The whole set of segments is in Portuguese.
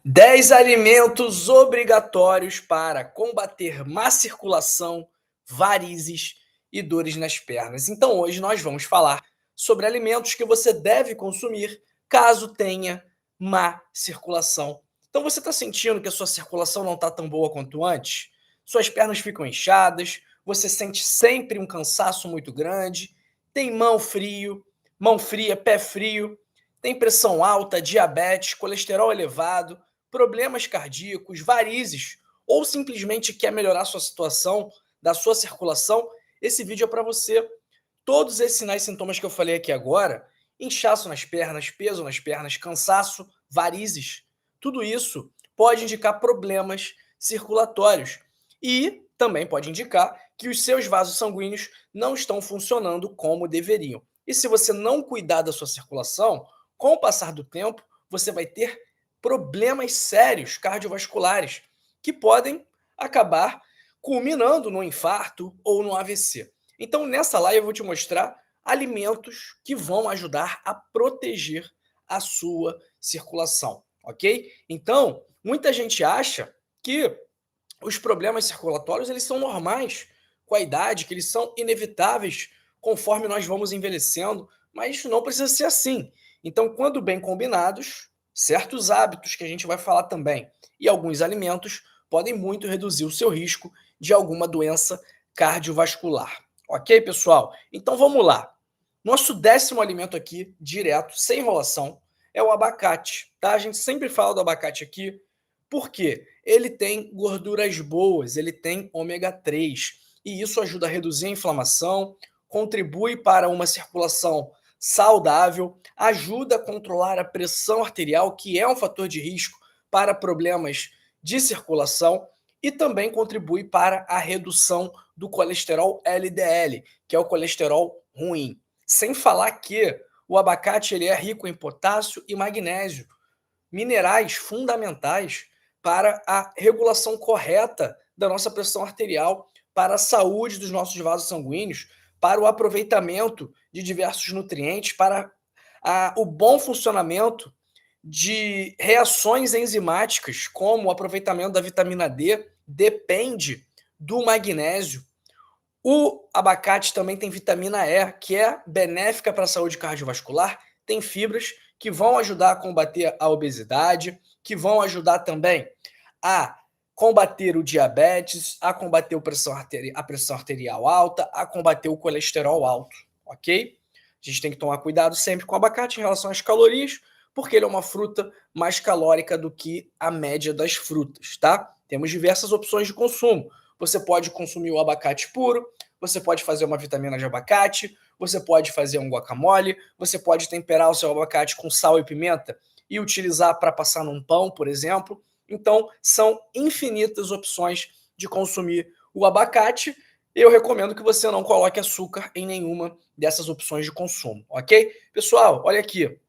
10 alimentos obrigatórios para combater má circulação, varizes e dores nas pernas. Então, hoje nós vamos falar sobre alimentos que você deve consumir caso tenha má circulação. Então, você está sentindo que a sua circulação não está tão boa quanto antes? Suas pernas ficam inchadas, você sente sempre um cansaço muito grande, tem mão fria, pé frio, tem pressão alta, diabetes, colesterol elevado, problemas cardíacos, varizes, ou simplesmente quer melhorar a sua situação, da sua circulação, esse vídeo é para você. Todos esses sinais e sintomas que eu falei aqui agora, inchaço nas pernas, peso nas pernas, cansaço, varizes, tudo isso pode indicar problemas circulatórios e também pode indicar que os seus vasos sanguíneos não estão funcionando como deveriam. E se você não cuidar da sua circulação, com o passar do tempo, você vai ter problemas sérios cardiovasculares que podem acabar culminando no infarto ou no AVC. Então, nessa live eu vou te mostrar alimentos que vão ajudar a proteger a sua circulação, ok? Então, muita gente acha que os problemas circulatórios eles são normais com a idade, que eles são inevitáveis conforme nós vamos envelhecendo, mas não precisa ser assim. Então, quando bem combinados, certos hábitos que a gente vai falar também e alguns alimentos podem muito reduzir o seu risco de alguma doença cardiovascular. Ok, pessoal? Então vamos lá. Nosso 10º alimento aqui, direto, sem enrolação, é o abacate. Tá? A gente sempre fala do abacate aqui, porque ele tem gorduras boas, ele tem ômega 3, e isso ajuda a reduzir a inflamação, contribui para uma circulação saudável, ajuda a controlar a pressão arterial, que é um fator de risco para problemas de circulação, e também contribui para a redução do colesterol LDL, que é o colesterol ruim. Sem falar que o abacate ele é rico em potássio e magnésio, minerais fundamentais para a regulação correta da nossa pressão arterial, para a saúde dos nossos vasos sanguíneos, para o aproveitamento de diversos nutrientes, para o bom funcionamento de reações enzimáticas, como o aproveitamento da vitamina D, depende do magnésio. O abacate também tem vitamina E, que é benéfica para a saúde cardiovascular, tem fibras que vão ajudar a combater a obesidade, que vão ajudar também a combater o diabetes, a combater a pressão arterial alta, a combater o colesterol alto, ok? A gente tem que tomar cuidado sempre com o abacate em relação às calorias, porque ele é uma fruta mais calórica do que a média das frutas, tá? Temos diversas opções de consumo. Você pode consumir o abacate puro, você pode fazer uma vitamina de abacate, você pode fazer um guacamole, você pode temperar o seu abacate com sal e pimenta e utilizar para passar num pão, por exemplo. Então, são infinitas opções de consumir o abacate. Eu recomendo que você não coloque açúcar em nenhuma dessas opções de consumo, ok? Pessoal, olha aqui,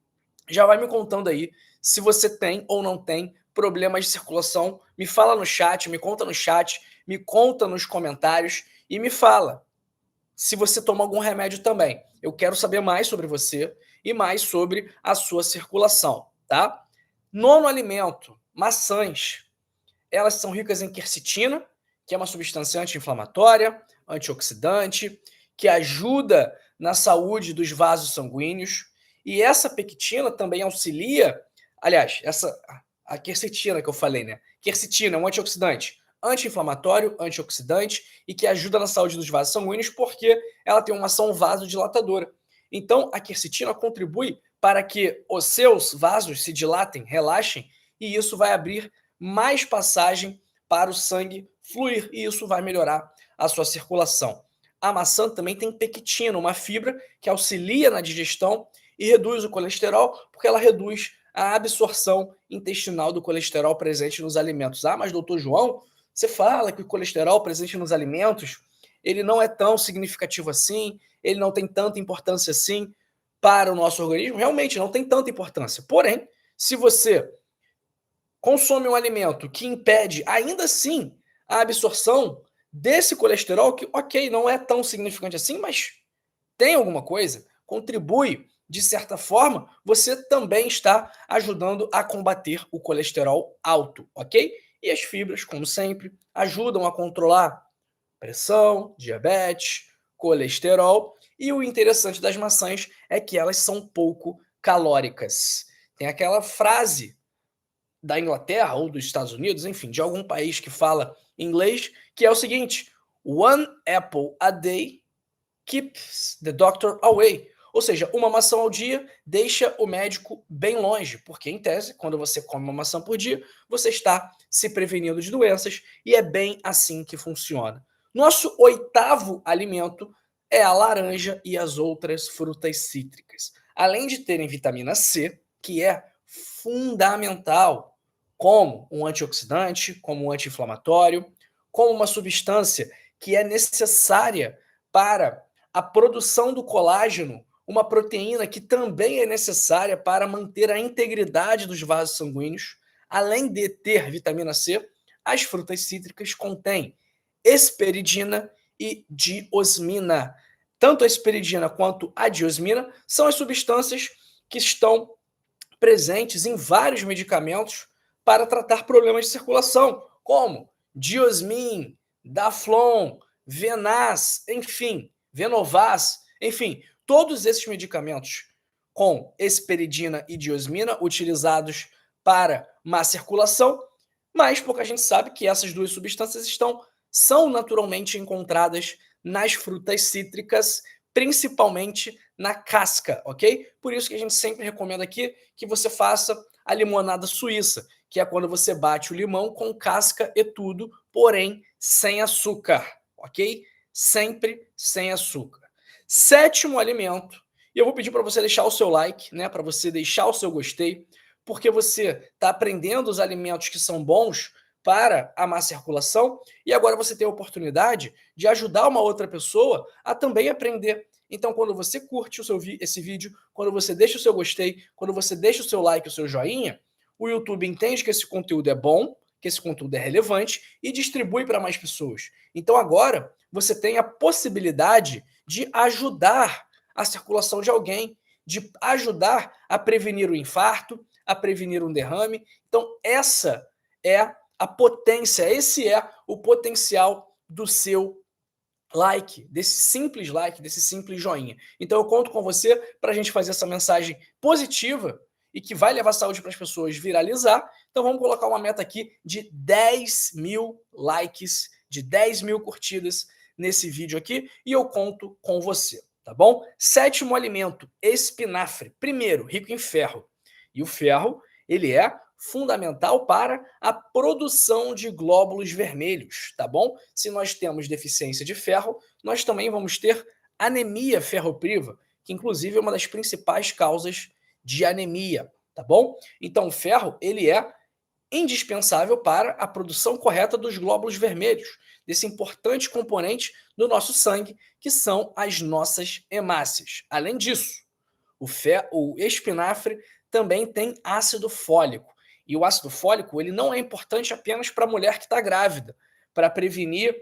já vai me contando aí se você tem ou não tem problemas de circulação. Me fala no chat, me conta no chat, me conta nos comentários e me fala se você toma algum remédio também. Eu quero saber mais sobre você e mais sobre a sua circulação, tá? Nono alimento, maçãs. Elas são ricas em quercetina, que é uma substância anti-inflamatória, antioxidante, que ajuda na saúde dos vasos sanguíneos. E essa pectina também auxilia, aliás, a quercetina que eu falei, né? Quercetina é um antioxidante anti-inflamatório, antioxidante e que ajuda na saúde dos vasos sanguíneos porque ela tem uma ação vasodilatadora. Então, a quercetina contribui para que os seus vasos se dilatem, relaxem, e isso vai abrir mais passagem para o sangue fluir, e isso vai melhorar a sua circulação. A maçã também tem pectina, uma fibra que auxilia na digestão e reduz o colesterol, porque ela reduz a absorção intestinal do colesterol presente nos alimentos. Ah, mas doutor João, você fala que o colesterol presente nos alimentos, ele não é tão significativo assim, ele não tem tanta importância assim para o nosso organismo. Realmente não tem tanta importância. Porém, se você consome um alimento que impede, ainda assim, a absorção desse colesterol, que, ok, não é tão significante assim, mas tem alguma coisa, contribui de certa forma, você também está ajudando a combater o colesterol alto, ok? E as fibras, como sempre, ajudam a controlar pressão, diabetes, colesterol. E o interessante das maçãs é que elas são pouco calóricas. Tem aquela frase da Inglaterra ou dos Estados Unidos, enfim, de algum país que fala inglês, que é o seguinte: One apple a day keeps the doctor away. Ou seja, uma maçã ao dia deixa o médico bem longe, porque, em tese, quando você come uma maçã por dia, você está se prevenindo de doenças e é bem assim que funciona. Nosso oitavo alimento é a laranja e as outras frutas cítricas. Além de terem vitamina C, que é fundamental como um antioxidante, como um anti-inflamatório, como uma substância que é necessária para a produção do colágeno, uma proteína que também é necessária para manter a integridade dos vasos sanguíneos. Além de ter vitamina C, as frutas cítricas contêm esperidina e diosmina. Tanto a esperidina quanto a diosmina são as substâncias que estão presentes em vários medicamentos para tratar problemas de circulação, como Diosmin, Daflon, Venaz, enfim, Venovaz, enfim, todos esses medicamentos com esperidina e diosmina utilizados para má circulação, mas pouca gente sabe que essas duas substâncias são naturalmente encontradas nas frutas cítricas, principalmente na casca, ok? Por isso que a gente sempre recomenda aqui que você faça a limonada suíça, que é quando você bate o limão com casca e tudo, porém sem açúcar, ok? Sempre sem açúcar. Sétimo alimento, e eu vou pedir para você deixar o seu like, né, para você deixar o seu gostei, porque você está aprendendo os alimentos que são bons para a má circulação e agora você tem a oportunidade de ajudar uma outra pessoa a também aprender. Então, quando você curte esse vídeo, quando você deixa o seu gostei, quando você deixa o seu like, o seu joinha, o YouTube entende que esse conteúdo é bom, que esse conteúdo é relevante e distribui para mais pessoas. Então, agora você tem a possibilidade de ajudar a circulação de alguém, de ajudar a prevenir o infarto, a prevenir um derrame. Então, essa é a potência, esse é o potencial do seu like, desse simples joinha. Então eu conto com você para a gente fazer essa mensagem positiva e que vai levar saúde para as pessoas viralizar. Então vamos colocar uma meta aqui de 10 mil likes, de 10 mil curtidas nesse vídeo aqui e eu conto com você, tá bom? Sétimo alimento, espinafre. Primeiro, rico em ferro. E o ferro, ele é fundamental para a produção de glóbulos vermelhos, tá bom? Se nós temos deficiência de ferro, nós também vamos ter anemia ferropriva, que inclusive é uma das principais causas de anemia, tá bom? Então, o ferro, ele é indispensável para a produção correta dos glóbulos vermelhos, desse importante componente do nosso sangue, que são as nossas hemácias. Além disso, o espinafre também tem ácido fólico. E o ácido fólico ele não é importante apenas para a mulher que está grávida, para prevenir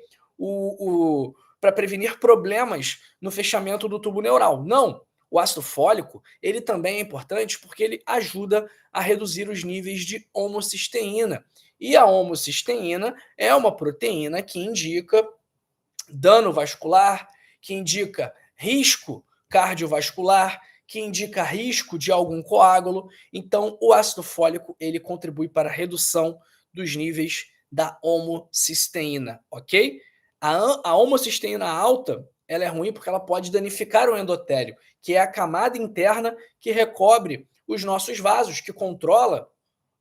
para prevenir problemas no fechamento do tubo neural. Não. O ácido fólico ele também é importante porque ele ajuda a reduzir os níveis de homocisteína. E a homocisteína é uma proteína que indica dano vascular, que indica risco cardiovascular, que indica risco de algum coágulo. Então, o ácido fólico ele contribui para a redução dos níveis da homocisteína, ok? A homocisteína alta ela é ruim porque ela pode danificar o endotélio, que é a camada interna que recobre os nossos vasos, que controla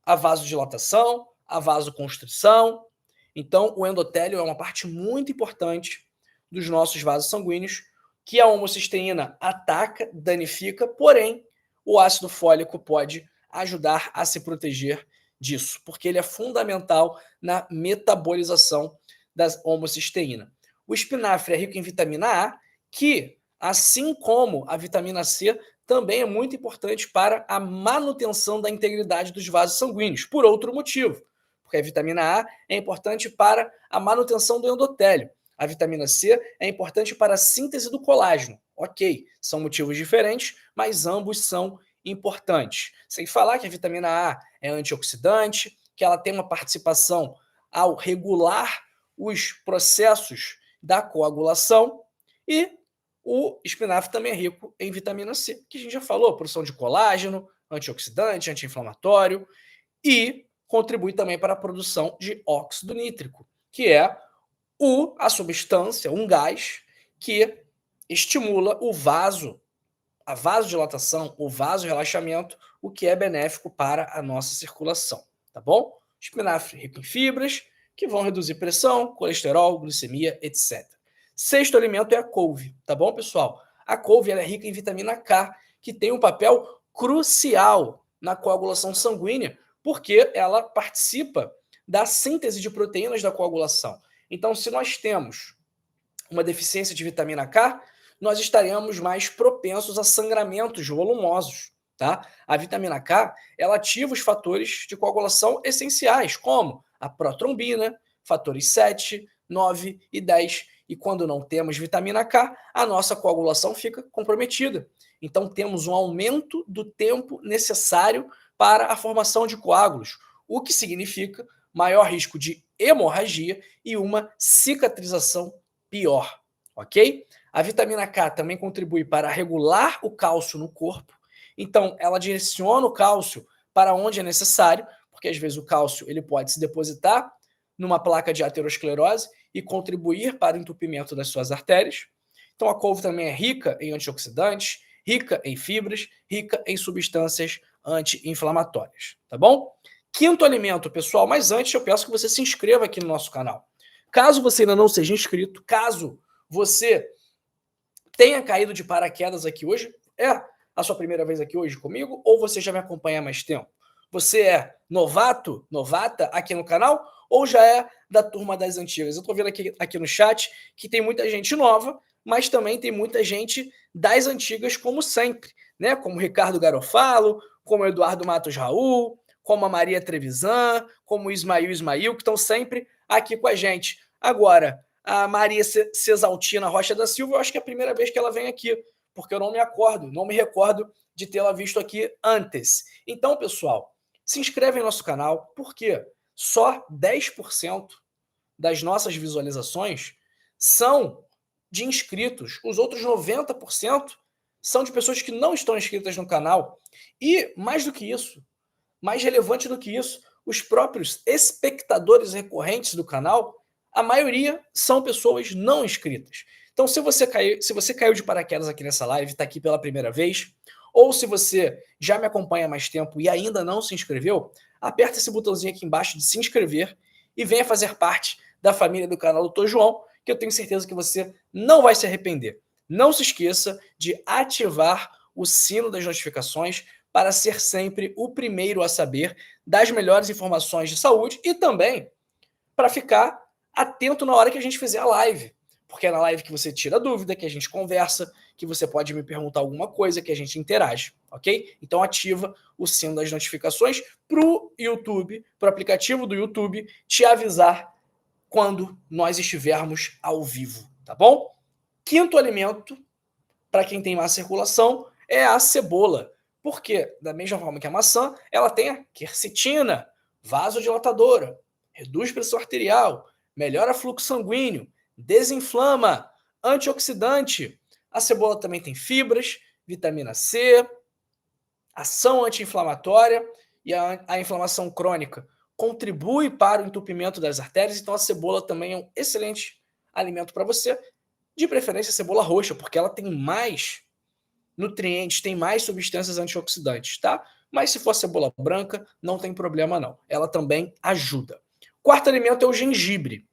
a vasodilatação, a vasoconstrição. Então, o endotélio é uma parte muito importante dos nossos vasos sanguíneos, que a homocisteína ataca, danifica, porém, o ácido fólico pode ajudar a se proteger disso, porque ele é fundamental na metabolização da homocisteína. O espinafre é rico em vitamina A, que, assim como a vitamina C, também é muito importante para a manutenção da integridade dos vasos sanguíneos, por outro motivo, porque a vitamina A é importante para a manutenção do endotélio. A vitamina C é importante para a síntese do colágeno. Ok, são motivos diferentes, mas ambos são importantes. Sem falar que a vitamina A é antioxidante, que ela tem uma participação ao regular os processos da coagulação, e o espinafre também é rico em vitamina C, que a gente já falou, produção de colágeno, antioxidante, anti-inflamatório, e contribui também para a produção de óxido nítrico, que é a substância, um gás, que estimula a vasodilatação, o vasorelaxamento, o que é benéfico para a nossa circulação, tá bom? Espinafre rico em fibras, que vão reduzir pressão, colesterol, glicemia, etc. Sexto alimento é a couve, tá bom, pessoal? A couve ela é rica em vitamina K, que tem um papel crucial na coagulação sanguínea, porque ela participa da síntese de proteínas da coagulação. Então, se nós temos uma deficiência de vitamina K, nós estaremos mais propensos a sangramentos volumosos, tá? A vitamina K, ela ativa os fatores de coagulação essenciais, como a protrombina, fatores 7, 9 e 10. E quando não temos vitamina K, a nossa coagulação fica comprometida. Então, temos um aumento do tempo necessário para a formação de coágulos, o que significa maior risco de hemorragia e uma cicatrização pior, ok? A vitamina K também contribui para regular o cálcio no corpo, então ela direciona o cálcio para onde é necessário, porque às vezes o cálcio ele pode se depositar numa placa de aterosclerose e contribuir para o entupimento das suas artérias. Então a couve também é rica em antioxidantes, rica em fibras, rica em substâncias anti-inflamatórias, tá bom? Quinto alimento, pessoal, mas antes eu peço que você se inscreva aqui no nosso canal. Caso você ainda não seja inscrito, caso você tenha caído de paraquedas aqui hoje, é a sua primeira vez aqui hoje comigo, ou você já me acompanha há mais tempo? Você é novato, novata aqui no canal, ou já é da turma das antigas? Eu estou vendo aqui no chat que tem muita gente nova, mas também tem muita gente das antigas, como sempre, né? Como Ricardo Garofalo, como Eduardo Matos Raul, como a Maria Trevisan, como o Ismail, que estão sempre aqui com a gente. Agora, a Maria Cesaltina Rocha da Silva, eu acho que é a primeira vez que ela vem aqui, porque eu não me recordo de tê-la visto aqui antes. Então, pessoal, se inscreve em nosso canal, porque só 10% das nossas visualizações são de inscritos. Os outros 90% são de pessoas que não estão inscritas no canal. E, mais do que isso, mais relevante do que isso, os próprios espectadores recorrentes do canal, a maioria são pessoas não inscritas. Então, se você caiu de paraquedas aqui nessa live, está aqui pela primeira vez, ou se você já me acompanha há mais tempo e ainda não se inscreveu, aperta esse botãozinho aqui embaixo de se inscrever e venha fazer parte da família do canal Dr. João, que eu tenho certeza que você não vai se arrepender. Não se esqueça de ativar o sino das notificações para ser sempre o primeiro a saber das melhores informações de saúde e também para ficar atento na hora que a gente fizer a live. Porque é na live que você tira dúvida, que a gente conversa, que você pode me perguntar alguma coisa, que a gente interage, ok? Então ativa o sino das notificações para o YouTube, para o aplicativo do YouTube, te avisar quando nós estivermos ao vivo, tá bom? Quinto alimento, para quem tem má circulação, é a cebola. Porque, da mesma forma que a maçã, ela tem a quercetina, vasodilatadora, reduz pressão arterial, melhora fluxo sanguíneo, desinflama, antioxidante. A cebola também tem fibras, vitamina C, ação anti-inflamatória e a inflamação crônica contribui para o entupimento das artérias, então a cebola também é um excelente alimento para você, de preferência a cebola roxa, porque ela tem mais nutrientes, tem mais substâncias antioxidantes, tá? Mas se for cebola branca, não tem problema não. Ela também ajuda. Quarto alimento é o gengibre,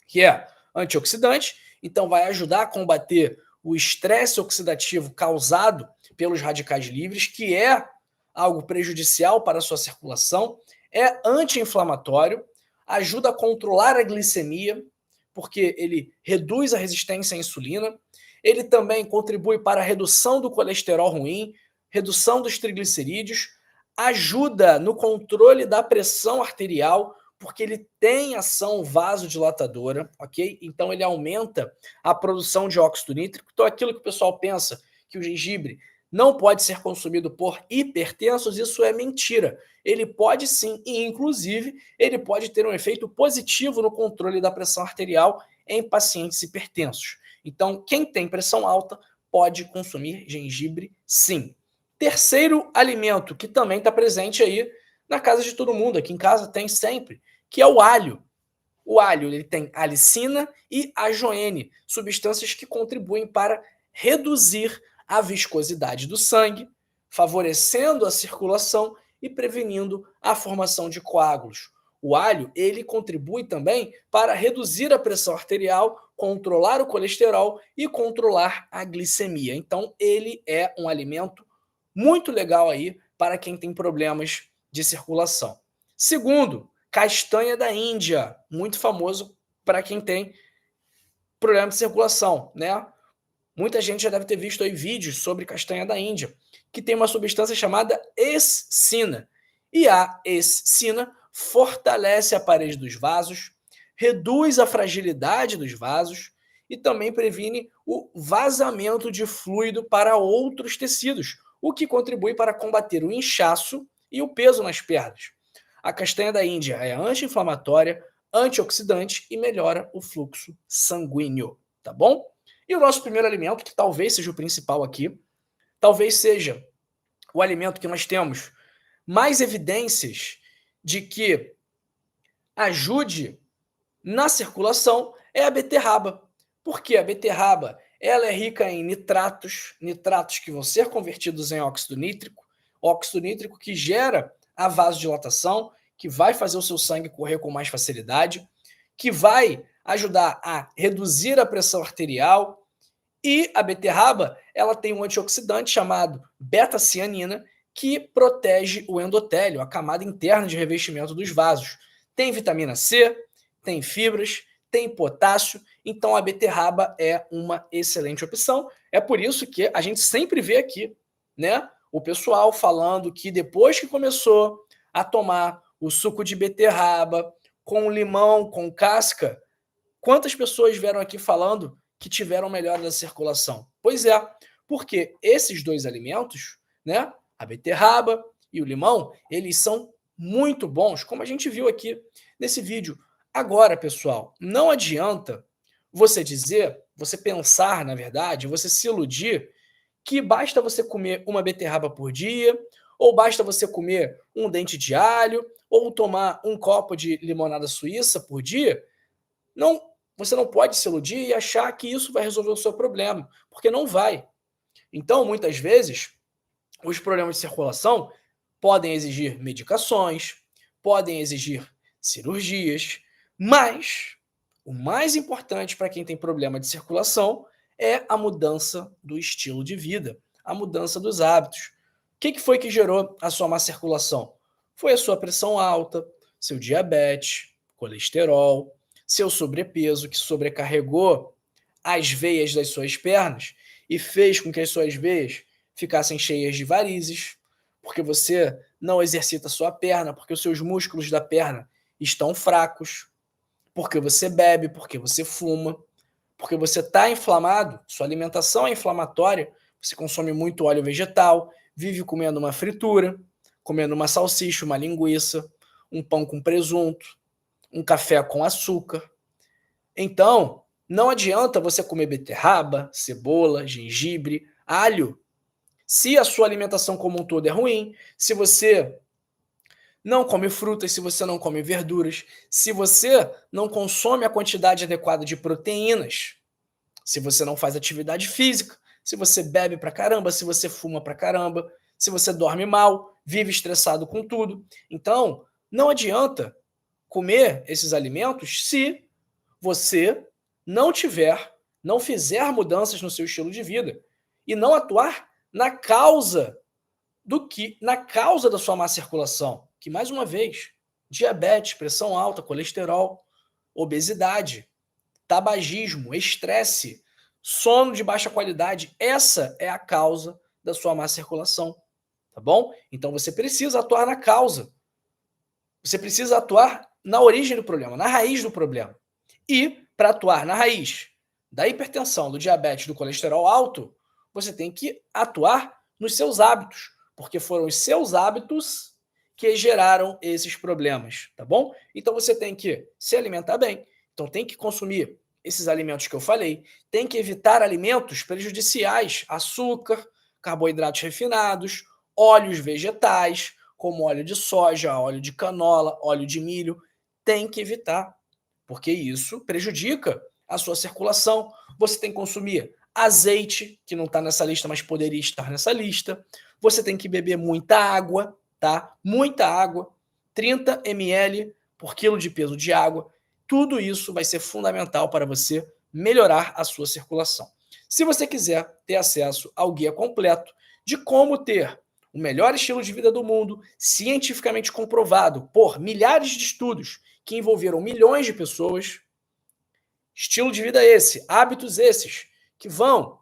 que é antioxidante, então vai ajudar a combater o estresse oxidativo causado pelos radicais livres, que é algo prejudicial para a sua circulação, é anti-inflamatório, ajuda a controlar a glicemia, porque ele reduz a resistência à insulina, ele também contribui para a redução do colesterol ruim, redução dos triglicerídeos, ajuda no controle da pressão arterial, porque ele tem ação vasodilatadora, ok? Então ele aumenta a produção de óxido nítrico. Então aquilo que o pessoal pensa que o gengibre não pode ser consumido por hipertensos, isso é mentira. Ele pode sim, e inclusive ele pode ter um efeito positivo no controle da pressão arterial em pacientes hipertensos. Então, quem tem pressão alta pode consumir gengibre sim. Terceiro alimento que também está presente aí na casa de todo mundo, aqui em casa tem sempre, que é o alho. O alho ele tem alicina e ajoene, substâncias que contribuem para reduzir a viscosidade do sangue, favorecendo a circulação e prevenindo a formação de coágulos. O alho ele contribui também para reduzir a pressão arterial, controlar o colesterol e controlar a glicemia. Então, ele é um alimento muito legal aí para quem tem problemas de circulação. Segundo, castanha da Índia, muito famoso para quem tem problema de circulação, né? Muita gente já deve ter visto aí vídeos sobre castanha da Índia, que tem uma substância chamada excina. E a excina fortalece a parede dos vasos, reduz a fragilidade dos vasos e também previne o vazamento de fluido para outros tecidos, o que contribui para combater o inchaço e o peso nas pernas. A castanha da Índia é anti-inflamatória, antioxidante e melhora o fluxo sanguíneo, tá bom? E o nosso primeiro alimento, que talvez seja o principal aqui, talvez seja o alimento que nós temos mais evidências de que ajude na circulação, é a beterraba. Por quê? A beterraba ela é rica em nitratos, nitratos que vão ser convertidos em óxido nítrico que gera a vasodilatação, que vai fazer o seu sangue correr com mais facilidade, que vai ajudar a reduzir a pressão arterial. E a beterraba, ela tem um antioxidante chamado beta-cianina, que protege o endotélio, a camada interna de revestimento dos vasos. Tem vitamina C, tem fibras, tem potássio, então a beterraba é uma excelente opção. É por isso que a gente sempre vê aqui, né, o pessoal falando que depois que começou a tomar o suco de beterraba com limão, com casca, quantas pessoas vieram aqui falando que tiveram melhora da circulação? Pois é, porque esses dois alimentos, né, a beterraba e o limão, eles são muito bons, como a gente viu aqui nesse vídeo. Agora, pessoal, não adianta você dizer, você pensar, na verdade, você se iludir que basta você comer uma beterraba por dia, ou basta você comer um dente de alho, ou tomar um copo de limonada suíça por dia. Não, você não pode se iludir e achar que isso vai resolver o seu problema, porque não vai. Então, muitas vezes, os problemas de circulação podem exigir medicações, podem exigir cirurgias, mas o mais importante para quem tem problema de circulação é a mudança do estilo de vida, a mudança dos hábitos. O que foi que gerou a sua má circulação? Foi a sua pressão alta, seu diabetes, colesterol, seu sobrepeso, que sobrecarregou as veias das suas pernas e fez com que as suas veias ficassem cheias de varizes, porque você não exercita a sua perna, porque os seus músculos da perna estão fracos, porque você bebe, porque você fuma, porque você está inflamado, sua alimentação é inflamatória, você consome muito óleo vegetal, vive comendo uma fritura, comendo uma salsicha, uma linguiça, um pão com presunto, um café com açúcar. Então, não adianta você comer beterraba, cebola, gengibre, alho, se a sua alimentação como um todo é ruim, se você não come frutas, se você não come verduras, se você não consome a quantidade adequada de proteínas, se você não faz atividade física, se você bebe pra caramba, se você fuma pra caramba, se você dorme mal, vive estressado com tudo. Então, não adianta comer esses alimentos se você não fizer mudanças no seu estilo de vida e não atuar na causa da sua má circulação, que mais uma vez, diabetes, pressão alta, colesterol, obesidade, tabagismo, estresse, sono de baixa qualidade, essa é a causa da sua má circulação, tá bom? Então você precisa atuar na causa. Você precisa atuar na origem do problema, na raiz do problema. E, para atuar na raiz da hipertensão, do diabetes, do colesterol alto, você tem que atuar nos seus hábitos, porque foram os seus hábitos que geraram esses problemas, tá bom? Então você tem que se alimentar bem, então tem que consumir esses alimentos que eu falei, tem que evitar alimentos prejudiciais, açúcar, carboidratos refinados, óleos vegetais, como óleo de soja, óleo de canola, óleo de milho, tem que evitar, porque isso prejudica a sua circulação. Você tem que consumir azeite, que não está nessa lista, mas poderia estar nessa lista. Você tem que beber muita água, tá? Muita água, 30 ml por quilo de peso de água. Tudo isso vai ser fundamental para você melhorar a sua circulação. Se você quiser ter acesso ao guia completo de como ter o melhor estilo de vida do mundo, cientificamente comprovado por milhares de estudos que envolveram milhões de pessoas, estilo de vida esse, hábitos esses, que vão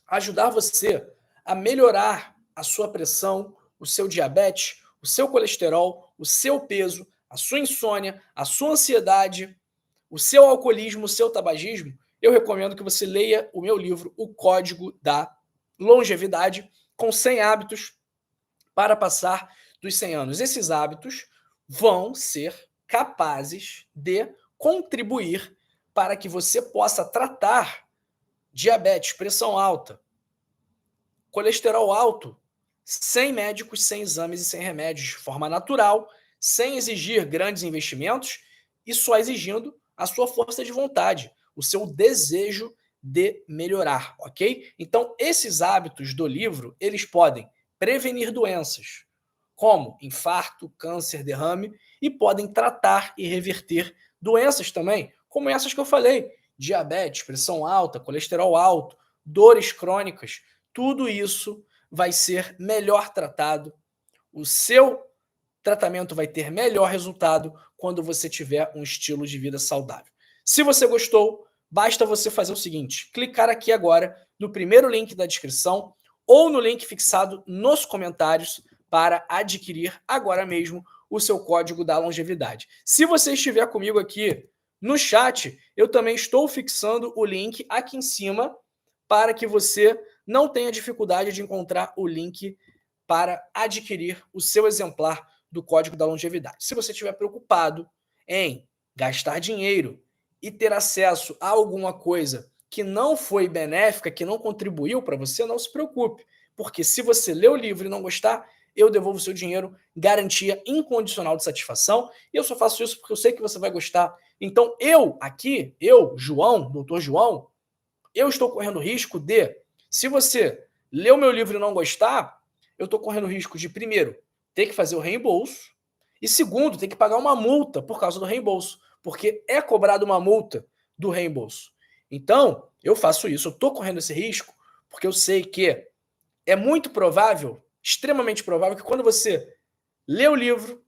ajudar você a melhorar a sua pressão, o seu diabetes, o seu colesterol, o seu peso, a sua insônia, a sua ansiedade, o seu alcoolismo, o seu tabagismo, eu recomendo que você leia o meu livro, O Código da Longevidade, com 100 hábitos para passar dos 100 anos. Esses hábitos vão ser capazes de contribuir para que você possa tratar diabetes, pressão alta, colesterol alto, sem médicos, sem exames e sem remédios, de forma natural, sem exigir grandes investimentos e só exigindo a sua força de vontade, o seu desejo de melhorar, ok? Então, esses hábitos do livro, eles podem prevenir doenças, como infarto, câncer, derrame, e podem tratar e reverter doenças também, como essas que eu falei, diabetes, pressão alta, colesterol alto, dores crônicas, tudo isso vai ser melhor tratado, o seu tratamento vai ter melhor resultado quando você tiver um estilo de vida saudável. Se você gostou, basta você fazer o seguinte, clicar aqui agora no primeiro link da descrição ou no link fixado nos comentários para adquirir agora mesmo o seu código da longevidade. Se você estiver comigo aqui no chat, eu também estou fixando o link aqui em cima para que você não tenha dificuldade de encontrar o link para adquirir o seu exemplar do Código da Longevidade. Se você estiver preocupado em gastar dinheiro e ter acesso a alguma coisa que não foi benéfica, que não contribuiu para você, não se preocupe, porque se você ler o livro e não gostar, eu devolvo o seu dinheiro, garantia incondicional de satisfação, e eu só faço isso porque eu sei que você vai gostar. Então eu aqui, João, doutor João, eu estou correndo risco de, se você ler o meu livro e não gostar, eu estou correndo risco de, primeiro, ter que fazer o reembolso, e segundo, ter que pagar uma multa por causa do reembolso, porque é cobrado uma multa do reembolso. Então, eu faço isso, eu estou correndo esse risco, porque eu sei que é muito provável, extremamente provável, que quando você lê o livro,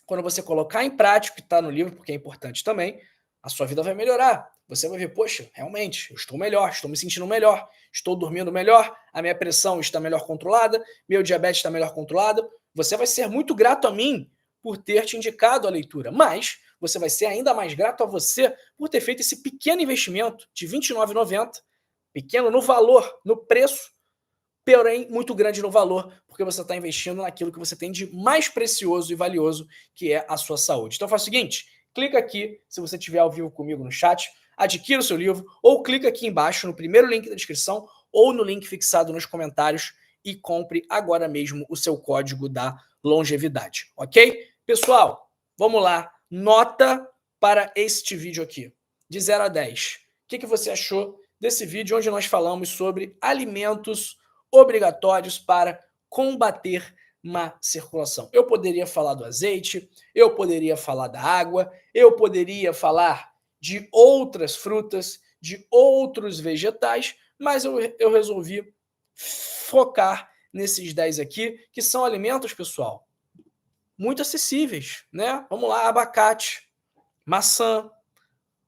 quando você colocar em prática o que está no livro, porque é importante também, a sua vida vai melhorar. Você vai ver, poxa, realmente, eu estou melhor, estou me sentindo melhor, estou dormindo melhor, a minha pressão está melhor controlada, meu diabetes está melhor controlado. Você vai ser muito grato a mim por ter te indicado a leitura, mas você vai ser ainda mais grato a você por ter feito esse pequeno investimento de R$ 29,90, pequeno no valor, no preço, porém muito grande no valor, porque você está investindo naquilo que você tem de mais precioso e valioso, que é a sua saúde. Então faz o seguinte, clica aqui, se você estiver ao vivo comigo no chat, adquira o seu livro, ou clica aqui embaixo no primeiro link da descrição, ou no link fixado nos comentários, e compre agora mesmo o seu código da longevidade, ok? Pessoal, vamos lá, nota para este vídeo aqui, de 0 a 10. O que você achou desse vídeo onde nós falamos sobre alimentos obrigatórios para combater má circulação? Eu poderia falar do azeite, eu poderia falar da água, eu poderia falar de outras frutas, de outros vegetais, mas eu resolvi focar nesses 10 aqui, que são alimentos, pessoal, muito acessíveis, né? Vamos lá, abacate, maçã,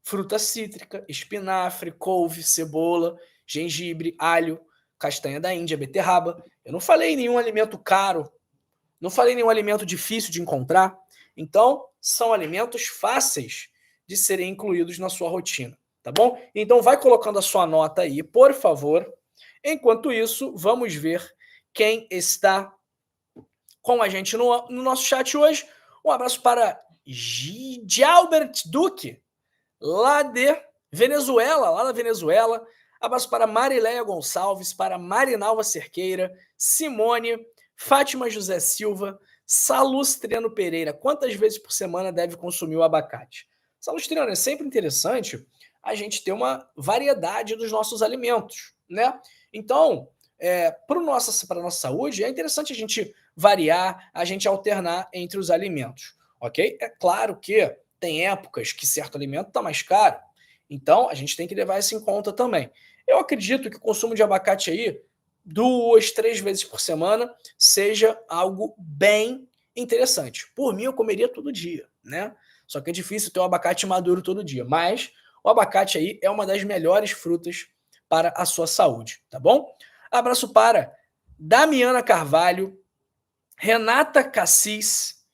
fruta cítrica, espinafre, couve, cebola, gengibre, alho, castanha da Índia, beterraba. Eu não falei nenhum alimento caro, não falei nenhum alimento difícil de encontrar. Então, são alimentos fáceis de serem incluídos na sua rotina, tá bom? Então, vai colocando a sua nota aí, por favor. Enquanto isso, vamos ver quem está com a gente no nosso chat hoje. Um abraço para Gialbert Duque, lá de Venezuela, lá da Venezuela. Abraço para Marileia Gonçalves, para Marinalva Cerqueira, Simone, Fátima José Silva, Salustriano Pereira. Quantas vezes por semana deve consumir o abacate? Salustriano, é sempre interessante a gente ter uma variedade dos nossos alimentos, né? Então, para a nossa saúde, é interessante a gente variar, a gente alternar entre os alimentos, ok? É claro que tem épocas que certo alimento está mais caro, então a gente tem que levar isso em conta também. Eu acredito que o consumo de abacate aí, 2, 3 vezes por semana, seja algo bem interessante. Por mim, eu comeria todo dia, né? Só que é difícil ter um abacate maduro todo dia, mas o abacate aí é uma das melhores frutas para a sua saúde, tá bom? Abraço para Damiana Carvalho, Renata Cassis,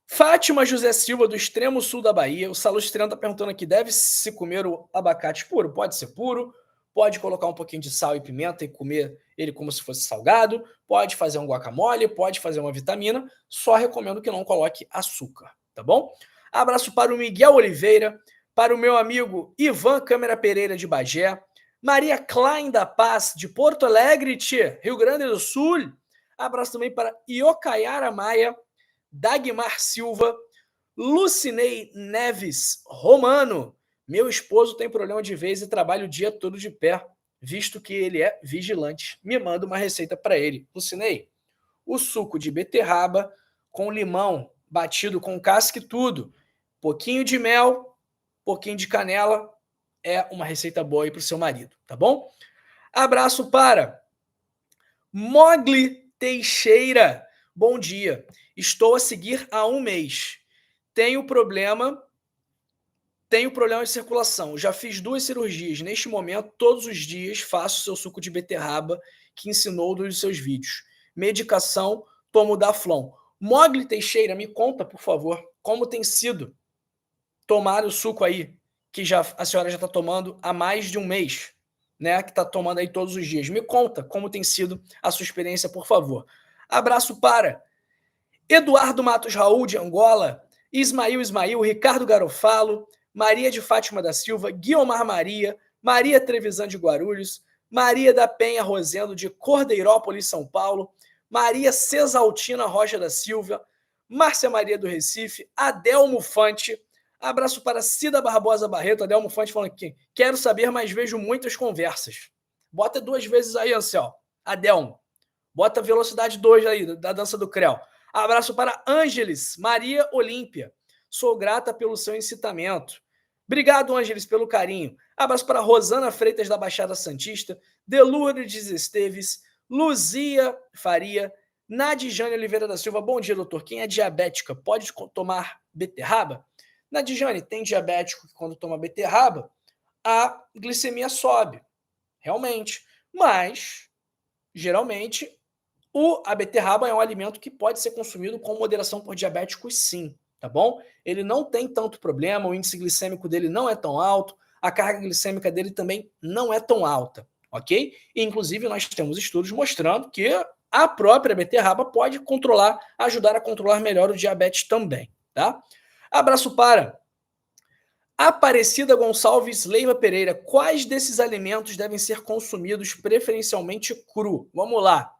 Fátima José Silva, do extremo sul da Bahia. O Salustriano está perguntando aqui: deve-se comer o abacate puro? Pode ser puro, pode colocar um pouquinho de sal e pimenta e comer ele como se fosse salgado, pode fazer um guacamole, pode fazer uma vitamina, só recomendo que não coloque açúcar, tá bom? Abraço para o Miguel Oliveira, para o meu amigo Ivan Câmara Pereira de Bagé, Maria Klein da Paz, de Porto Alegre, Rio Grande do Sul. Abraço também para Iocaiara Maia, Dagmar Silva, Lucinei Neves Romano. Meu esposo tem problema de vez e trabalha o dia todo de pé, visto que ele é vigilante. Me manda uma receita para ele. Lucinei, o suco de beterraba com limão batido com casca e tudo, pouquinho de mel, pouquinho de canela, é uma receita boa aí para o seu marido, tá bom? Abraço para Mogli Teixeira. Bom dia. Estou a seguir há um mês. Tenho problema de circulação. Já fiz 2 cirurgias. Neste momento, todos os dias, faço seu suco de beterraba que ensinou nos seus vídeos. Medicação, tomo Daflon. Mogli Teixeira, me conta, por favor, como tem sido tomar o suco aí, que a senhora já está tomando há mais de um mês, né? Que está tomando aí todos os dias. Me conta como tem sido a sua experiência, por favor. Abraço para Eduardo Matos Raul, de Angola, Ismail, Ricardo Garofalo, Maria de Fátima da Silva, Guiomar Maria, Maria Trevisan de Guarulhos, Maria da Penha Rosendo, de Cordeirópolis, São Paulo, Maria Cesaltina Rocha da Silva, Márcia Maria do Recife, Adelmo Fante. Abraço para Cida Barbosa Barreto, Adelmo Fante falando aqui: quero saber, mas vejo muitas conversas. Bota 2 vezes aí, Ansel. Adelmo. Bota velocidade 2 aí, da dança do Creu. Abraço para Ângeles Maria Olímpia. Sou grata pelo seu incitamento. Obrigado, Ângeles, pelo carinho. Abraço para Rosana Freitas, da Baixada Santista, Delures Esteves, Luzia Faria, Nadijane Oliveira da Silva. Bom dia, doutor. Quem é diabética pode tomar beterraba? Nadijane, tem diabético que quando toma beterraba, a glicemia sobe, realmente. Mas, geralmente, a beterraba é um alimento que pode ser consumido com moderação por diabéticos, sim, tá bom? Ele não tem tanto problema, o índice glicêmico dele não é tão alto, a carga glicêmica dele também não é tão alta, ok? E, inclusive, nós temos estudos mostrando que a própria beterraba pode ajudar a controlar melhor o diabetes também, tá? Abraço para Aparecida Gonçalves Leiva Pereira. Quais desses alimentos devem ser consumidos preferencialmente cru? Vamos lá.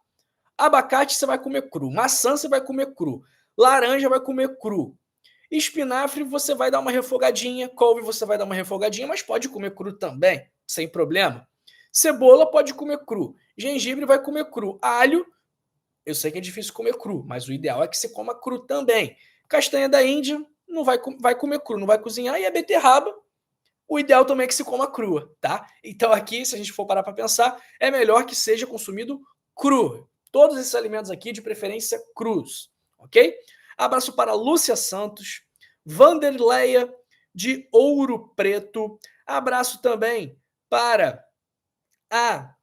Abacate você vai comer cru, maçã você vai comer cru, laranja vai comer cru, espinafre você vai dar uma refogadinha, couve você vai dar uma refogadinha, mas pode comer cru também, sem problema. Cebola pode comer cru, gengibre vai comer cru, alho, eu sei que é difícil comer cru, mas o ideal é que você coma cru também. Castanha da Índia não vai comer cru, não vai cozinhar, e a beterraba, o ideal também é que se coma crua, tá? Então aqui, se a gente for parar para pensar, é melhor que seja consumido cru. Todos esses alimentos aqui, de preferência, crus, ok? Abraço para Lúcia Santos, Vanderleia de Ouro Preto. Abraço também para a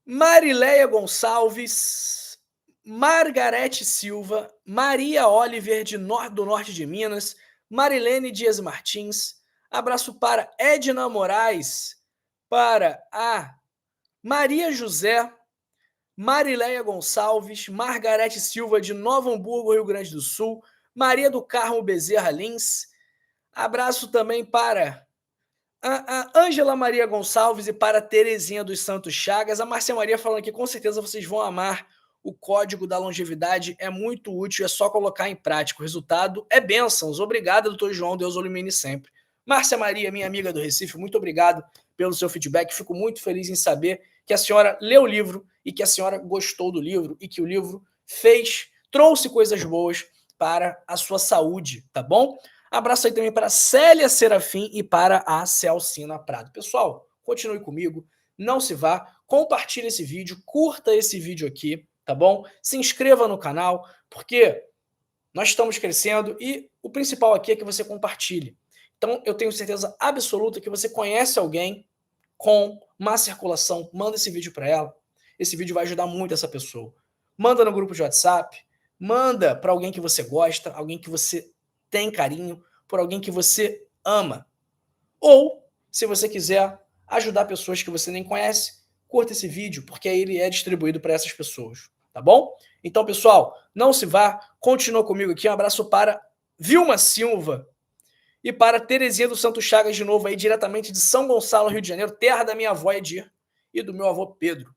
Marileia Gonçalves, Margarete Silva, Maria Oliver, do norte de Minas, Marilene Dias Martins, abraço para Edna Moraes, para a Maria José, Marileia Gonçalves, Margarete Silva de Novo Hamburgo, Rio Grande do Sul, Maria do Carmo Bezerra Lins, abraço também para a Ângela Maria Gonçalves e para a Terezinha dos Santos Chagas, a Márcia Maria falando que com certeza vocês vão amar o código da longevidade, é muito útil, é só colocar em prática, o resultado é bênçãos, obrigado doutor João, Deus o ilumine sempre. Márcia Maria, minha amiga do Recife, muito obrigado pelo seu feedback, fico muito feliz em saber que a senhora leu o livro e que a senhora gostou do livro e que o livro trouxe coisas boas para a sua saúde, tá bom? Abraço aí também para a Célia Serafim e para a Celcina Prado. Pessoal, continue comigo, não se vá, compartilhe esse vídeo, curta esse vídeo aqui, tá bom? Se inscreva no canal, porque nós estamos crescendo e o principal aqui é que você compartilhe. Então, eu tenho certeza absoluta que você conhece alguém com má circulação, manda esse vídeo para ela. Esse vídeo vai ajudar muito essa pessoa. Manda no grupo de WhatsApp, manda para alguém que você gosta, alguém que você tem carinho, por alguém que você ama. Ou, se você quiser ajudar pessoas que você nem conhece, curta esse vídeo, porque aí ele é distribuído para essas pessoas, tá bom? Então, pessoal, não se vá, continua comigo aqui. Um abraço para Vilma Silva e para Terezinha do Santos Chagas de novo aí, diretamente de São Gonçalo, Rio de Janeiro, terra da minha avó Edir e do meu avô Pedro.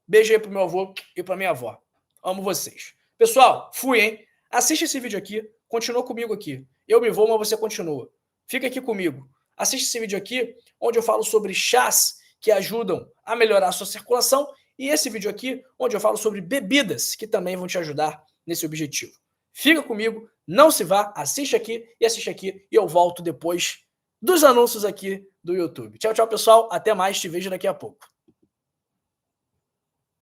Beijo aí pro meu avô e pra minha avó. Amo vocês. Pessoal, fui, hein? Assiste esse vídeo aqui, continua comigo aqui. Eu me vou, mas você continua. Fica aqui comigo. Assiste esse vídeo aqui, onde eu falo sobre chás que ajudam a melhorar a sua circulação, e esse vídeo aqui, onde eu falo sobre bebidas que também vão te ajudar nesse objetivo. Fica comigo, não se vá, assiste aqui, e eu volto depois dos anúncios aqui do YouTube. Tchau, tchau, pessoal. Até mais, te vejo daqui a pouco.